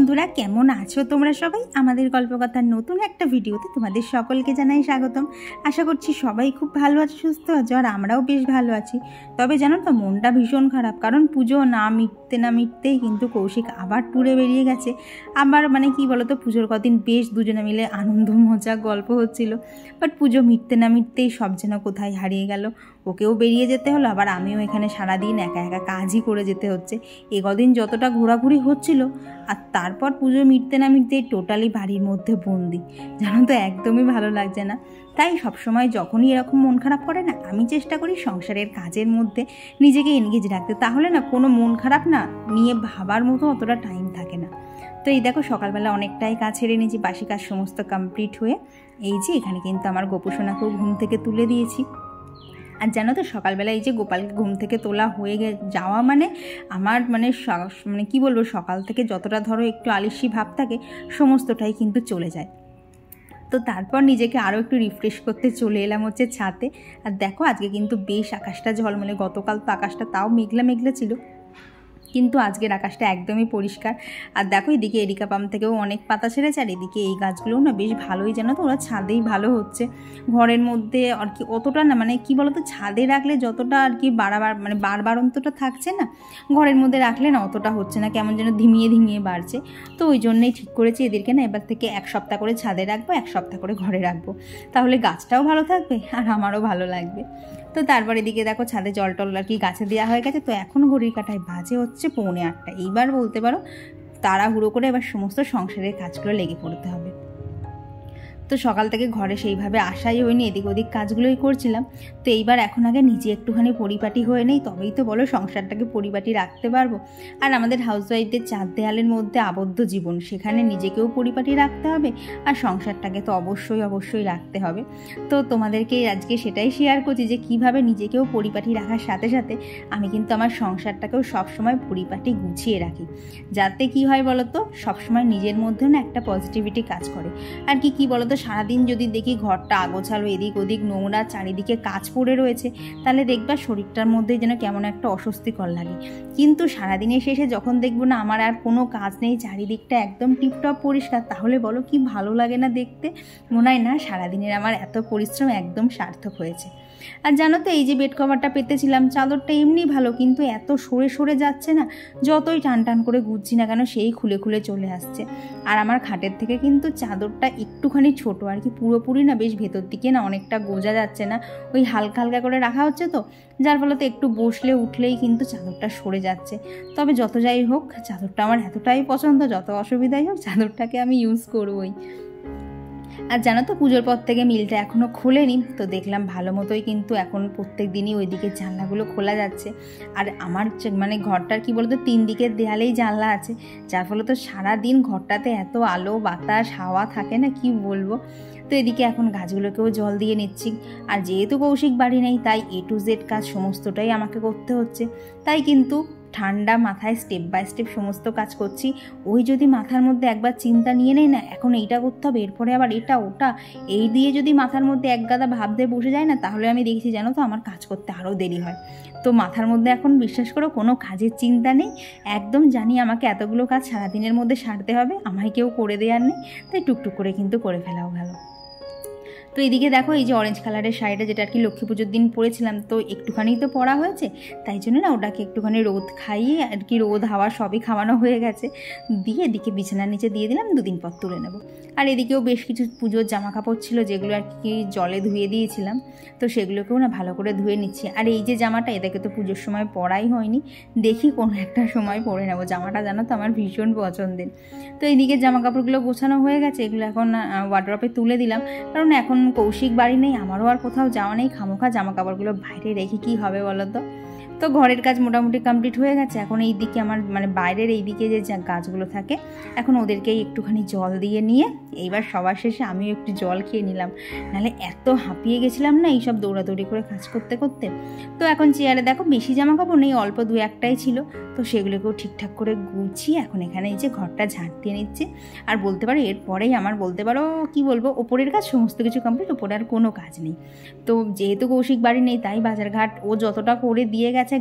বন্ধুরা কেমন আছো তোমরা সবাই? আমাদের গল্পকথার নতুন একটা ভিডিওতে তোমাদের সকলকে জানাই স্বাগতম। আশা করছি সবাই খুব ভালো আছে, সুস্থ আছো, আর আমরাও বেশ ভালো আছি। তবে জানো তো, মনটা ভীষণ খারাপ, কারণ পুজো না মিটতেই কিন্তু কৌশিক আবার ট্যুরে বেরিয়ে গেছে। আবার কি বলো তো, পুজোর কদিন বেশ দুজনে মিলে আনন্দ মজা গল্প হচ্ছিল, বাট পুজো মিটতেই সব যেন কোথায় হারিয়ে গেল। ওকেও বেরিয়ে যেতে হলো, আবার আমিও এখানে সারাদিন একা একা কাজই করে যেতে হচ্ছে। এ কদিন যতটা ঘোরাঘুরি হচ্ছিল, আর তারপর পুজো মিটতেই টোটালি বাড়ির মধ্যে বন্দি। জানো তো, একদমই ভালো লাগছে না। তাই সবসময় যখনই এরকম মন খারাপ করে না, আমি চেষ্টা করি সংসারের কাজের মধ্যে নিজেকে এনগেজ রাখতে। তাহলে না কোনো মন খারাপ না নিয়ে ভাবার মতো অতটা টাইম থাকে না। তো এই দেখো, সকালবেলা অনেকটাই কাজ সেরে নিয়েছি, বাসি কাজ সমস্ত কমপ্লিট হয়ে এই যে এখানে কিন্তু আমার গোপুসোনাকেও ঘুম থেকে তুলে দিয়েছি। আর জানো তো, সকালবেলা এই যে গোপালকে ঘুম থেকে তোলা হয়ে যাওয়া আমার কি বলবো, সকাল থেকে যতটা ধরো একটু আলিস্যি ভাব থাকে সমস্তটাই কিন্তু চলে যায়। তো তারপর নিজেকে আরও একটু রিফ্রেশ করতে চলে এলাম হচ্ছে ছাদে। আর দেখো, আজকে কিন্তু বেশ আকাশটা ঝলমলে। গতকাল তো আকাশটা তাও মেঘলা ছিল, কিন্তু আজকের আকাশটা একদমই পরিষ্কার। আর দেখো, এদিকে এরিকা পাম থেকেও অনেক পাতা ছেড়েছে, আর এদিকে এই গাছগুলোও না বেশ ভালোই, জানো তো, ওরা ছাদেই ভালো হচ্ছে। ঘরের মধ্যে আর কি অতটা না, কি বলতো, ছাদে রাখলে যতটা আর কি বাড়বাড়ন্তটা থাকছে না, ঘরের মধ্যে রাখলে না অতটা হচ্ছে না, কেমন যেন ধিমিয়ে বাড়ছে। তো ওই জন্যই ঠিক করেছি এদেরকে না এবার থেকে 1 সপ্তাহ করে ছাদে রাখবো, 1 সপ্তাহ করে ঘরে রাখবো। তাহলে গাছটাও ভালো থাকবে আর আমারও ভালো লাগবে। তো তারপর এদিকে দেখো, ছাদে জল টল আর কি গাছে দেওয়া হয়ে গেছে। তো এখন ঘড়ির কাঁটায় বাজে হচ্ছে 7:45। এইবার বলতে পারো তাড়াহুড়ো করে এবার সমস্ত সংসারের কাজগুলো লেগে পড়তে হবে। তো সকাল থেকে ঘরে সেইভাবে আসাই হয়নি, এদিক ওদিক কাজগুলোই করছিলাম। তো এইবার এখন আগে নিজে একটুখানি পরিপাটি হয়ে নেই, তবেই তো বলো সংসারটাকে পরিপাটি রাখতে পারবো। আর আমাদের হাউসওয়াইফদের 4 দেয়ালের মধ্যে আবদ্ধ জীবন, সেখানে নিজেকেও পরিপাটি রাখতে হবে, আর সংসারটাকে তো অবশ্যই রাখতে হবে। তো তোমাদেরকে আজকে সেটাই শেয়ার করছি যে কীভাবে নিজেকেও পরিপাটি রাখার সাথে সাথে আমি কিন্তু আমার সংসারটাকেও সবসময় পরিপাটি গুছিয়ে রাখি, যাতে কি হয় বলো তো, সবসময় নিজের মধ্যেও না একটা পজিটিভিটি কাজ করে। আর কি বলো তো, সারাদিন যদি দেখি ঘরটা আগোছালো, এদিক ওদিক নোংরা, চারিদিকে কাজ পড়ে রয়েছে, তাহলে দেখবা শরীরটার মধ্যে যেন কেমন একটা অস্বস্তিকর লাগে। কিন্তু সারাদিনের শেষে যখন দেখবো না আমার আর কোনো কাজ নেই, চারিদিকটা একদম টিপটপ পরিষ্কার, তাহলে বলো কি ভালো লাগে না দেখতে। মনে হয় না সারাদিনের আমার এত পরিশ্রম একদম সার্থক হয়েছে। আর জানো তো, এই যে বেড কভারটা পেতেছিলাম, চাদরটা এমনি ভালো, কিন্তু এত সরে যাচ্ছে না, যতই টান করে গুছছি না কেন সেই খুলে চলে আসছে। আর আমার খাটের থেকে কিন্তু চাদরটা একটুখানি ছোট আর কি, পুরোপুরি না, বেশ ভেতর দিকে না অনেকটা গোজা যাচ্ছে না, ওই হালকা করে রাখা হচ্ছে, তো যার ফলে তো একটু বসলে উঠলেই কিন্তু চাদরটা সরে যাচ্ছে। তবে যত যাই হোক, চাদরটা আমার এতটাই পছন্দ, যত অসুবিধাই হোক চাদরটাকে আমি ইউজ করবই। আর জানো তো, পুজোর পর থেকে মিলটা এখনও খোলেনি, তো দেখলাম ভালো মতোই কিন্তু এখন প্রত্যেক দিনই ওইদিকে জানলাগুলো খোলা যাচ্ছে। আর আমার ঘরটার কি বলতো, 3 দিকের দেয়ালেই জানলা আছে, যার ফলে তো সারাদিন ঘরটাতে এত আলো বাতাস হাওয়া থাকে না, কি বলবো। তো এদিকে এখন গাছগুলোকেও জল দিয়ে নিচ্ছি। আর যেহেতু কৌশিক বাড়ি নেই, তাই A to Z কাজ সমস্তটাই আমাকে করতে হচ্ছে। তাই কিন্তু ঠান্ডা মাথায় স্টেপ বাই স্টেপ সমস্ত কাজ করছি। ওই যদি মাথার মধ্যে একবার চিন্তা নিয়ে নেই না, এখন এইটা করতে হবে, এরপরে আবার এটা ওটা, এই দিয়ে যদি মাথার মধ্যে এক গাদা ভাব দিয়ে বসে যায় না, তাহলে আমি দেখছি জানো তো, আমার কাজ করতে আরও দেরি হয়। তো মাথার মধ্যে এখন বিশ্বাস করো কোনো কাজের চিন্তা নেই, একদম জানি আমাকে এতগুলো কাজ সারাদিনের মধ্যে সারতে হবে, আমায় কেউ করে দেওয়ার নেই, তাই টুকটুক করে কিন্তু করে ফেলাও ভালো। তো এদিকে দেখো, এই যে অরেঞ্জ কালারের শাড়িটা, যেটা আর কি লক্ষ্মী পুজোর দিন পরেছিলাম, তো একটুখানি তো পরা হয়েছে, তাই জন্য না ওটাকে একটুখানি রোদ খাইয়ে আর কি, রোদ হাওয়া সবই খাওয়ানো হয়ে গেছে, দিয়ে এদিকে বিছানার নিচে দিয়ে দিলাম, 2 দিন পর তুলে নেব। আর এদিকেও বেশ কিছু পুজোর জামা কাপড় ছিল, যেগুলো আর কি জলে ধুয়ে দিয়েছিলাম, তো সেগুলোকেও না ভালো করে ধুয়ে নিচ্ছি। আর এই যে জামাটা, এটাকে তো পুজোর সময় পরাই হয়নি, দেখি কোনো একটা সময় পরে নেবো। জামাটা জানো তো আমার ভীষণ পছন্দের। তো এইদিকে জামা কাপড়গুলো গোছানো হয়ে গেছে, এগুলো এখন ওয়ার্ড্রপে তুলে দিলাম, কারণ এখন কৌশিক বাড়ি নেই, আমারও আর কোথাও যাওয়া নেই, খামোখা জামা কাপড়গুলো বাইরে রেখে কি হবে বলো তো। তো ঘরের কাজ মোটামুটি কমপ্লিট হয়ে গেছে। এখন এই দিকে আমার বাইরের এই দিকে যে গাছগুলো থাকে, এখন ওদেরকেই একটুখানি জল দিয়ে নিয়ে এইবার সবার শেষে আমিও একটু জল খেয়ে নিলাম, নাহলে এত হাঁপিয়ে গেছিলাম না এইসব দৌড়াদৌড়ি করে কাজ করতে। তো এখন চেয়ারে দেখো বেশি জামা কাপড় নেই, অল্প 2-1টাই ছিল, তো সেগুলোকেও ঠিকঠাক করে গুছিয়ে এখন এখানে এই যে ঘরটা ঝাঁট দিয়ে নিচ্ছে। আর বলতে পারো এরপরেই আমার কি বলবো, ওপরের কাজ সমস্ত কিছু কমপ্লিট, ওপরে আর কোনো কাজ নেই। তো যেহেতু কৌশিক বাড়ি নেই, তাই বাজারঘাট ও যতটা করে দিয়ে গেছে,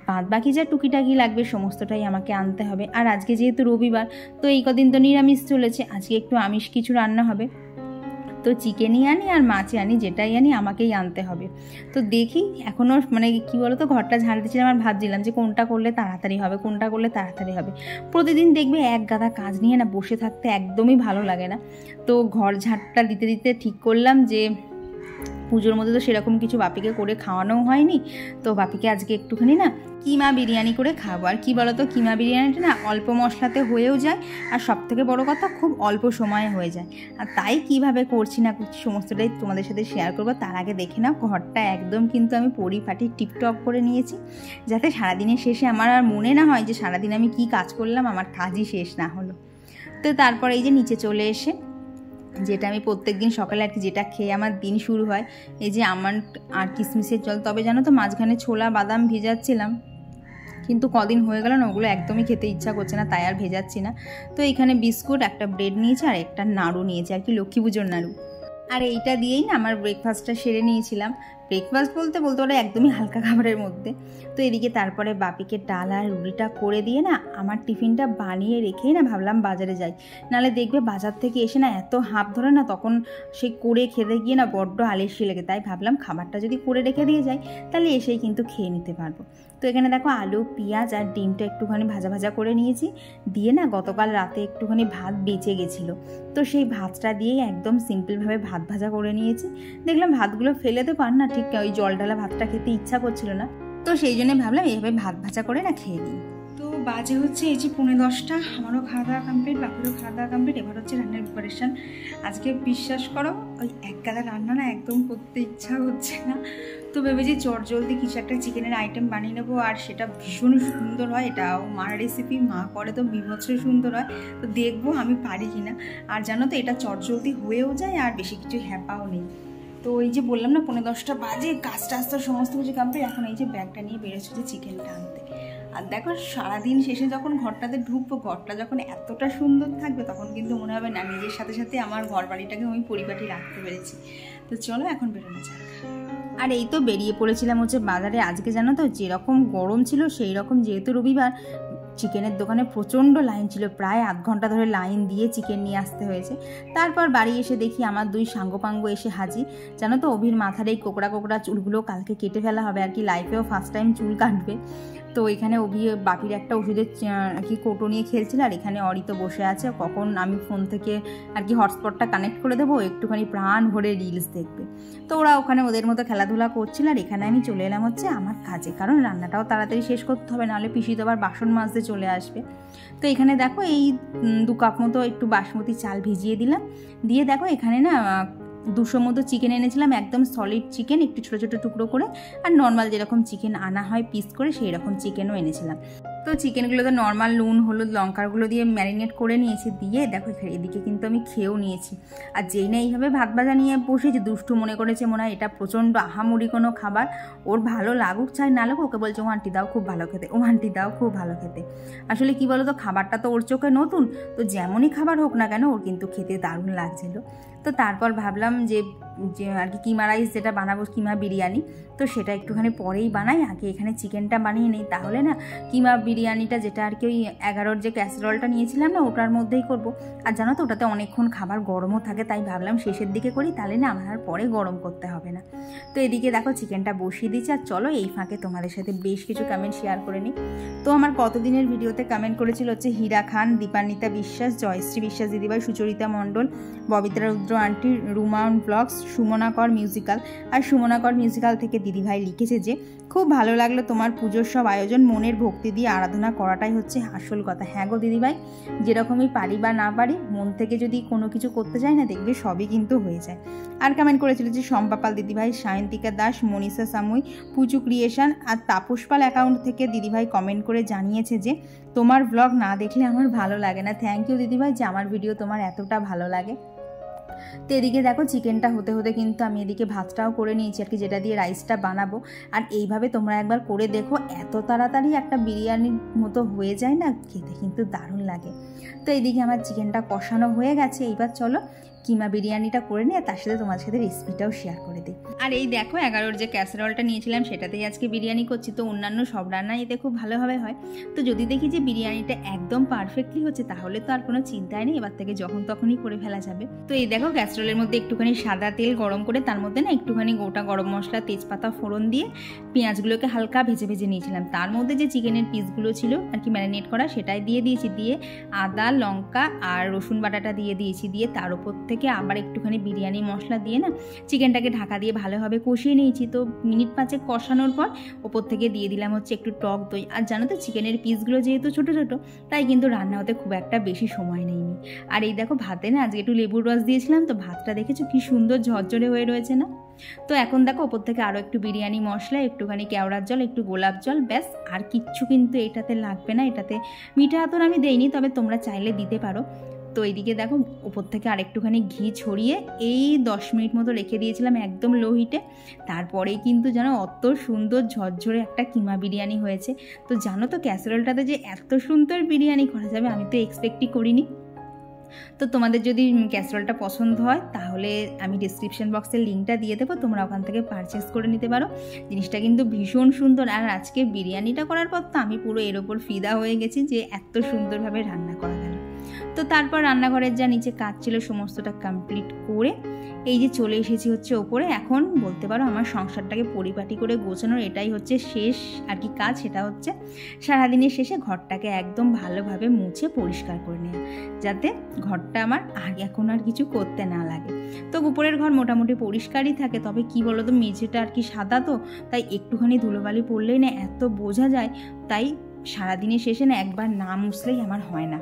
বাদ বাকি যা টুকিটাকি লাগবে সমস্তটাই আমাকে আনতে হবে। আর আজকে যেহেতু রবিবার, তো এই কদিন তো নিরামিষ চলেছে, আজকে একটু আমিষ কিছু রান্না হবে। তো চিকেনই আনি আর মাছই আনি, যেটাই আনি আমাকেই আনতে হবে। তো দেখি এখনও মানে কী বলো তো, ঘরটা ঝাড় দিচ্ছিলাম আর ভাবছিলাম যে কোনটা করলে তাড়াতাড়ি হবে, কোনটা করলে তাড়াতাড়ি হবে। প্রতিদিন দেখবে এক গাদা কাজ নিয়ে না বসে থাকতে একদমই ভালো লাগে না। তো ঘর ঝাড়টা দিতে দিতে ঠিক করলাম যে পুজোর মধ্যে তো সেরকম কিছু বাপিকে করে খাওয়ানোও হয়নি, তো বাপিকে আজকে একটুখানি না কিমা বিরিয়ানি করে খাবো। আর কী বলো তো, কিমা বিরিয়ানিটা না অল্প মশলাতে হয়েও যায়, আর সবথেকে বড় কথা খুব অল্প সময়ে হয়ে যায়। আর তাই কিভাবে করছি না করছি সমস্তটাই তোমাদের সাথে শেয়ার করবো। তার আগে দেখে নাও ঘরটা একদম কিন্তু আমি পরিপাটি টিপটপ করে নিয়েছি, যাতে সারাদিনের শেষে আমার আর মনে না হয় যে সারাদিন আমি কি কাজ করলাম, আমার কাজই শেষ না হলো। তো তারপর এই যে নিচে চলে এসে যেটা আমি প্রত্যেক দিন সকালে আর কি যেটা খেয়ে আমার দিন শুরু হয়, এই যে আমার আর কিশমিশের জল। তবে জানো তো মাঝখানে ছোলা বাদাম ভেজাচ্ছিলাম, কিন্তু কদিন হয়ে গেল না, ওগুলো একদমই খেতে ইচ্ছা করছে না, তাই আর ভেজাচ্ছি না। তো এখানে বিস্কুট, একটা ব্রেড নিয়েছি আর একটা নাড়ু নিয়েছি আর কি, লক্ষ্মী পুজোর নাড়ু। আর এইটা দিয়েই না আমার ব্রেকফাস্টটা সেরে নিয়েছিলাম। ব্রেকফাস্ট বলতে পারে একদমই হালকা খাবারের মধ্যে। তো এদিকে তারপরে বাপিকে ডাল আর রুটিটা করে দিয়ে না আমার টিফিনটা বানিয়ে রেখেই না ভাবলাম বাজারে যাই। নাহলে দেখবে বাজার থেকে এসে না এত হাঁপ ধরে না, তখন সেই করে খেতে গিয়ে না বড্ড আলস্যি লেগে। তাই ভাবলাম খাবারটা যদি করে রেখে দিয়ে যাই তাহলে এসেই কিন্তু খেয়ে নিতে পারবো। তো এখানে দেখো আলু পেঁয়াজ আর ডিমটা একটুখানি ভাজা ভাজা করে নিয়েছি, দিয়ে না গতকাল রাতে একটুখানি ভাত বেঁচে গেছিলো, তো সেই ভাতটা দিয়েই একদম সিম্পলভাবে ভাত ভাজা করে নিয়েছি। দেখলাম ভাতগুলো ফেলে তো পার না, ঠিক ওই জল ঢালা ভাতটা খেতে ইচ্ছা করছিল না, তো সেই জন্য ভাবলাম এইভাবে ভাত ভাজা করে না খেয়ে নিই। তো বাজে হচ্ছে এই যে 9:45, আমারও খাওয়া দাওয়া কমপ্লিট, বাকিরও খাওয়া দাওয়া কমপ্লিট। এবার হচ্ছে রান্নার প্রিপারেশান। আজকে বিশ্বাস করো ওই এক গাদা রান্না না একদম করতে ইচ্ছা হচ্ছে না, তো ভেবেছি চটজলদি কিছু একটা চিকেনের আইটেম বানিয়ে নেবো, আর সেটা ভীষণ সুন্দর হয়। এটাও মার রেসিপি, মা করে তো বিভৎস সুন্দর হয়, তো দেখবো আমি পারি কিনা। আর জানো তো এটা চটজলদি হয়েও যায় আর বেশি কিছু হ্যাপাও নেই। তো এই যে বললাম না 9:45 বাজে, কাজ টাজ তো সমস্ত কিছু কমপ্লিট। এখন এই যে ব্যাগটা নিয়ে বেরোচ্ছে যে চিকেনটা আনতে। আর দেখো সারাদিন শেষে যখন ঘরটাতে ঢুকবো, ঘরটা যখন এতটা সুন্দর থাকবে, তখন কিন্তু মনে হবে না নিজের সাথে সাথে আমার ঘর বাড়িটাকে আমি পরিপাটি রাখতে পেরেছি। তো চলো এখন বেরোনো যাক। আর এই তো বেরিয়ে পড়েছিলাম হচ্ছে বাজারে। আজকে জানো তো যেরকম গরম ছিল সেই রকম, যেহেতু রবিবার, চিকেনের দোকানে প্রচণ্ড লাইন ছিল, প্রায় আধ ঘন্টা ধরে লাইন দিয়ে চিকেন নিয়ে আসতে হয়েছে। তারপর বাড়ি এসে দেখি আমার দুই সাঙ্গপাঙ্গ এসে হাজির। জানো তো অভির মাথার এই কোকড়া কোকড়া চুলগুলো কালকে কেটে ফেলা হবে আর কি, লাইফেও ফার্স্ট টাইম চুল কাটবে। তো এখানে অভি বাপির একটা ওষুধের আর কি কোটো নিয়ে খেলছিল, আর এখানে অরি তো বসে আছে, কখন আমি ফোন থেকে আর কি হটস্পটটা কানেক্ট করে দেবো, একটুখানি প্রাণ ভরে রিলস দেখবে। তো ওরা ওখানে ওদের মতো খেলাধুলা করছিল, আর এখানে আমি চলে এলাম হচ্ছে আমার কাজে, কারণ রান্নাটাও তাড়াতাড়ি শেষ করতে হবে, নাহলে পিসি তো আবার বাসন মাজতে চলে আসবে। তো এখানে দেখো এই 2 কাপ মতো একটু বাসমতি চাল ভিজিয়ে দিলাম, দিয়ে দেখো এখানে না 200 মতো চিকেন এনেছিলাম, একদম সলিড চিকেন, একটু ছোটো ছোটো টুকরো করে, আর নর্মাল যেরকম চিকেন আনা হয় পিস করে সেই রকম চিকেনও এনেছিলাম। তো চিকেনগুলো তো নর্মাল নুন হলুদ লঙ্কারগুলো দিয়ে ম্যারিনেট করে নিয়েছি, দিয়ে দেখো এদিকে কিন্তু আমি খেয়েও নিয়েছি। আর যেই না এইভাবে ভাত ভাজা নিয়ে বসেছি, দুষ্টু মনে করেছে মনে হয় এটা প্রচণ্ড আহামরি কোনো খাবার, ওর ভালো লাগুক চাই না লাগুক, ওকে বলছে ও আন্টি দাও খুব ভালো খেতে, ও আন্টি দাও খুব ভালো খেতে। আসলে কি বলো তো, খাবারটা তো ওর চোখে নতুন, তো যেমনই খাবার হোক না কেন ওর কিন্তু খেতে দারুণ লাগছিল। তো তারপর ভাবলাম যে আর কি কিমা রাইস যেটা বানাবো, কিমা বিরিয়ানি, তো সেটা একটুখানি পরেই বানাই, আগে এখানে চিকেনটা বানিয়ে নিই, তাহলে না কিমা বিরিয়ানিটা যেটা আর কি ওই 11-র যে ক্যাসেরোলটা নিয়েছিলাম না ওটার মধ্যেই করব। আর জানো তো ওটাতে অনেকক্ষণ খাবার গরমও থাকে, তাই ভাবলাম শেষের দিকে করি, তাহলে না আমার আর পরে গরম করতে হবে না। তো এদিকে দেখো চিকেনটা বসিয়ে দিচ্ছি, আর চলো এই ফাঁকে তোমাদের সাথে বেশ কিছু কমেন্ট শেয়ার করে নিই। তো আমার কতদিনের ভিডিওতে কমেন্ট করেছিল হচ্ছে হীরা খান, দীপান্বিতা বিশ্বাস, জয়শ্রী বিশ্বাস দিদিভাই, সুচরিতা মণ্ডল, ববিত্রা রুদ্র আন্টি, রুমান ব্লগস, সুমনা কর মিউজিক্যাল। আর সুমনা কর মিউজিক্যাল থেকে দিদিভাই লিখেছে যে খুব ভালো লাগলো তোমার পুজোর সব আয়োজন, মনের ভক্তি দিয়ে আরাধনা করাটাই হচ্ছে আসল কথা। হ্যাঁ গো দিদিভাই, যেরকমই পারি বা না পারি, মন থেকে যদি কোনো কিছু করতে চাই না, দেখবে সবই কিন্তু হয়ে যায়। আর কমেন্ট করেছিল যে শম্পাপাল দিদিভাই, সায়ন্তিকা দাস, মনীষা সামুই, পুচু ক্রিয়েশন, আর তাপস পাল অ্যাকাউন্ট থেকে দিদিভাই কমেন্ট করে জানিয়েছে যে তোমার ব্লগ না দেখলে আমার ভালো লাগে না। থ্যাংক ইউ দিদিভাই যে আমার ভিডিও তোমার এতটা ভালো লাগে। তো এদিকে দেখো চিকেনটা হতে হতে কিন্তু আমি এদিকে ভাতটাও করে নিয়েছি আর কি, যেটা দিয়ে রাইসটা বানাবো। আর এইভাবে তোমরা একবার করে দেখো, এত তাড়াতাড়ি একটা বিরিয়ানির মতো হয়ে যায় না, খেতে কিন্তু দারুণ লাগে। তো এইদিকে আমার চিকেনটা কষানো হয়ে গেছে, এইবার চলো কিমা বিরিয়ানিটা করে নিয়ে তার সাথে তোমাদের সাথে রেসিপিটাও শেয়ার করে দিই। আর এই দেখো 11-র যে ক্যাসারোলটা নিয়েছিলাম সেটাতেই আজকে বিরিয়ানি করছি। তো অন্যান্য সব রান্না এতে খুব ভালোভাবে হয়। তো যদি দেখি যে বিরিয়ানিটা একদম পারফেক্টলি হচ্ছে তাহলে তো আর কোনো চিন্তাই নেই, এবার থেকে যখন তখনই করে ফেলা যাবে। তো এই দেখো ক্যাসারোলের মধ্যে একটুখানি সাদা তেল গরম করে তার মধ্যে না একটুখানি গোটা গরম মশলা, তেজপাতা ফোড়ন দিয়ে পেঁয়াজগুলোকে হালকা ভেজে ভেজে নিয়েছিলাম। তার মধ্যে যে চিকেনের পিসগুলো ছিল আর কি ম্যারিনেট করা সেটাই দিয়ে দিয়েছি, দিয়ে আদা লঙ্কা আর রসুন বাটাটা দিয়ে দিয়েছি, দিয়ে তার উপর থেকে আবার একটুখানি বিরিয়ানি মশলা দিয়ে না চিকেনটাকে ঢাকা দিয়ে ভালোভাবে কষিয়ে নিয়েছি। তো মিনিট 5 কষানোর পর ওপর থেকে দিয়ে দিলাম হচ্ছে একটু টক দই। আর জানো তো চিকেনের পিসগুলো যেহেতু ছোটো ছোটো তাই কিন্তু রান্না হতে খুব একটা বেশি সময় নেয়নি। আর এই দেখো ভাতে না আজকে একটু লেবুর রস দিয়েছিলাম, তো ভাতটা দেখেছো কি সুন্দর ঝরঝরে হয়ে রয়েছে না। তো এখন দেখো ওপর থেকে আরও একটু বিরিয়ানি মশলা, একটুখানি কেওড়ার জল, একটু গোলাপ জল, ব্যাস আর কিচ্ছু কিন্তু এটাতে লাগবে না। এটাতে মিঠা আতর আমি দেইনি, তবে তোমরা চাইলে দিতে পারো। তো এইদিকে দেখো উপর থেকে আরেকটুখানি ঘি ছড়িয়ে এই 10 মিনিট মতো রেখে দিয়েছিলাম একদম লো হিটে। তারপরেই কিন্তু জানো অত সুন্দর ঝরঝরে একটা কিমা বিরিয়ানি হয়েছে। তো জানো তো ক্যাসারোলটাতে যে এত সুন্দর বিরিয়ানি করা যাবে আমি তো এক্সপেক্টই করিনি। তো তোমাদের যদি ক্যাসারোলটা পছন্দ হয় তাহলে আমি ডিসক্রিপশন বক্সের লিঙ্কটা দিয়ে দেবো, তোমরা ওখান থেকে পারচেস করে নিতে পারো। জিনিসটা কিন্তু ভীষণ সুন্দর। আর আজকে বিরিয়ানিটা করার পর তো আমি পুরো এর ওপর ফিদা হয়ে গেছি যে এত সুন্দরভাবে রান্না করা গেল। তো তারপর রান্নাঘরের যা নিচে কাজ ছিল সমস্তটা কমপ্লিট করে এই যে চলে এসেছি হচ্ছে ওপরে। এখন বলতে পারো আমার সংসারটাকে পরিপাটি করে গোছানোর এটাই হচ্ছে শেষ আর কি কাজ। সেটা হচ্ছে সারাদিনের শেষে ঘরটাকে একদম ভালোভাবে মুছে পরিষ্কার করে নেওয়া, যাতে ঘরটা আমার এখন আর কিছু করতে না লাগে। তো উপরের ঘর মোটামুটি পরিষ্কারই থাকে, তবে কি বলো তো মেঝেটা আর কি সাদা, তো তাই একটুখানি ধুলোবালি পড়লেই না এত বোঝা যায়, তাই সারাদিনের শেষে না একবার না মুছলেই আমার হয় না।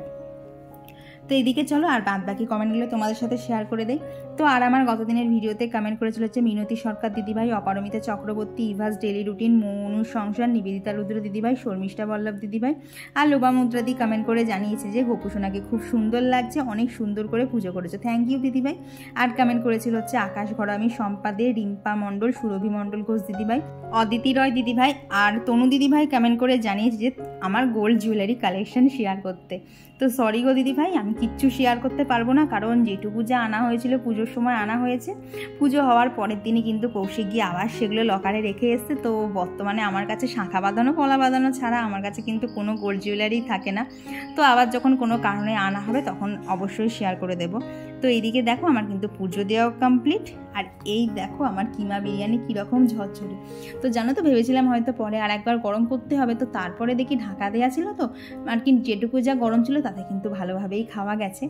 তো এইদিকে চলো আর বাদ বাকি কমেন্টগুলো তোমাদের সাথে শেয়ার করে দেই। তো আর আমার গতদিনের ভিডিওতে কমেন্ট করেছিল হচ্ছে মিনতি সরকার দিদিভাই, অপারমিতা চক্রবর্তী, ইভাস ডেলি রুটিন, মনু সংসার, নিবেদিতা রুদ্র দিদিভাই, শর্মিষ্ঠা বল্লভ দিদিভাই আর লোবামুদ্রাদি কমেন্ট করে জানিয়েছে যে গোপুসোনাকে খুব সুন্দর লাগছে, অনেক সুন্দর করে পুজো করেছে। থ্যাংক ইউ দিদিভাই। আর কমেন্ট করেছিল হচ্ছে আকাশ ঘরামি, সম্পাদে, রিম্পা মণ্ডল, সুরভি মণ্ডল ঘোষ দিদিভাই, অদিতি রয় দিদিভাই আর তনু দিদিভাই কমেন্ট করে জানিয়েছে যে আমার গোল্ড জুয়েলারি কালেকশন শেয়ার করতে। তো সরি গো দিদিভাই, আমি কিচ্ছু শেয়ার করতে পারবো না, কারণ যেটুকু যা আনা হয়েছিল পুজোর সময় আনা হয়েছে। পুজো হওয়ার পরের দিনই কিন্তু কৌশিক গিয়ে আবার সেগুলো লকারে রেখে এসছে। তো বর্তমানে আমার কাছে শাঁখা বাঁধানো পলা বাঁধানো ছাড়া আমার কাছে কিন্তু কোনো গোল্ড জুয়েলারি থাকে না। তো আবার যখন কোনো কারণে আনা হবে তখন অবশ্যই শেয়ার করে দেব। তো এইদিকে দেখো আমার কিন্তু পুজো দেওয়াও কমপ্লিট। আর এই দেখো আমার কিমা বিরিয়ানি কীরকম ঝরঝরে। তো জানো তো ভেবেছিলাম হয়তো পরে আর একবার গরম করতে হবে, তো তারপরে দেখি ঢাকা দেওয়া ছিল, তো আর কি যেটুকু যা গরম ছিল তাতে কিন্তু ভালোভাবেই খাওয়া গেছে।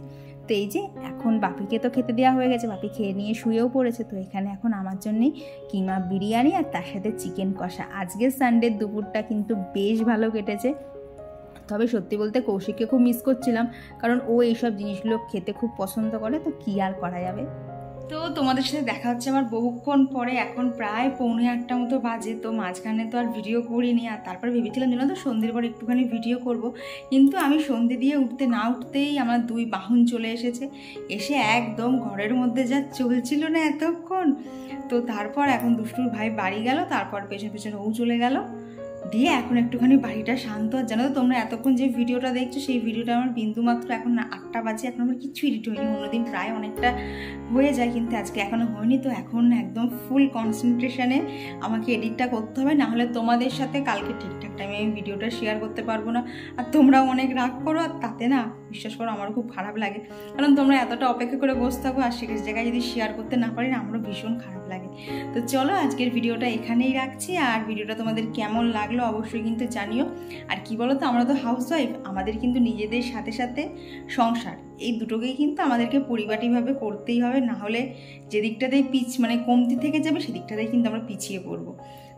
তো এই যে এখন বাপিকে তো খেতে দেওয়া হয়ে গেছে, বাপি খেয়ে নিয়ে শুয়েও পড়েছে। তো এখানে এখন আমার জন্যই কিমা বিরিয়ানি আর তার সাথে চিকেন কষা। আজকের সানডের দুপুরটা কিন্তু বেশ ভালো কেটেছে। তবে সত্যি বলতে কৌশিককে খুব মিস করছিলাম, কারণ ও এইসব জিনিসগুলো খেতে খুব পছন্দ করে। তো কী আর করা যাবে। তো তোমাদের সাথে দেখা হচ্ছে আমার বহুক্ষণ পরে, এখন প্রায় 7:45 মতো বাজে। তো মাঝখানে তো আর ভিডিও করিনি, আর তারপর ভেবেছিলাম যেন তো সন্ধ্যের পর একটুখানি ভিডিও করব, কিন্তু আমি সন্ধ্যে দিয়ে উঠতে না উঠতেই আমার 2 বাহন চলে এসেছে, এসে একদম ঘরের মধ্যে যা চলছিল না এতক্ষণ। তো তারপর এখন দুষ্টুর ভাই বাড়ি গেল, তারপর পেছন পেছন ও চলে গেল, দিয়ে এখন একটুখানি বাড়িটা শান্ত। আর জানো তো তোমরা এতক্ষণ যে ভিডিওটা দেখছো সেই ভিডিওটা আমার বিন্দুমাত্র এখন 8টা বাজে, এখন আমার কিছু এডিট হয়নি। অন্যদিন প্রায় অনেকটা হয়ে যায়, কিন্তু আজকে এখনও হয়নি। তো এখন একদম ফুল কনসেন্ট্রেশনে আমাকে এডিটটা করতে হবে, নাহলে তোমাদের সাথে কালকে ঠিকঠাক টাইমে আমি ভিডিওটা শেয়ার করতে পারবো না। আর তোমরাও অনেক রাগ করো, আর তাতে না বিশ্বাস করো আমারও খুব খারাপ লাগে, কারণ তোমরা এতটা অপেক্ষা করে বসে থাকো আর সেখানে জায়গায় যদি শেয়ার করতে না পারি না আমারও ভীষণ খারাপ লাগে। তো চলো আজকের ভিডিওটা এখানেই রাখছি, আর ভিডিওটা তোমাদের কেমন লাগলো অবশ্যই কিন্তু জানিও। আর কি বলো তো, আমরা তো হাউসওয়াইফ, আমাদের কিন্তু নিজেদের সাথে সাথে সংসার এই দুটোকেই কিন্তু আমাদেরকে পরিপাটিভাবে করতেই হবে, না হলে যে দিকটাতেই কমতি থেকে যাবে সেদিকটাতেই কিন্তু আমরা পিছিয়ে পড়বো।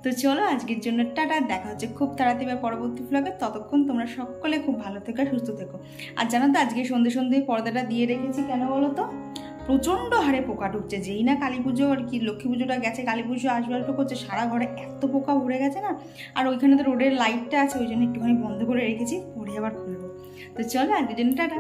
তো চলো আজকের জন্য টাটা, দেখা হচ্ছে খুব তাড়াতাড়ি পরবর্তী ভ্লগে। ততক্ষণ তোমরা সকলে খুব ভালো থেকো, সুস্থ থেকো। আর জানো তো আজকে সন্ধে পর্দাটা দিয়ে রেখেছি কেন বলো তো, প্রচণ্ড হারে পোকা ঢুকছে। যেই না কালী পুজো আর কি লক্ষ্মী পুজোটা গেছে, কালী পুজো আসবে করছে, সারা ঘরে এত পোকা উড়ে গেছে না। আর ওইখানে তো রোডের লাইটটা আছে, ওই জন্য একটুখানি বন্ধ করে রেখেছি, পরে আবার খুলবো। তো চলো আজকের জন্য টাটা।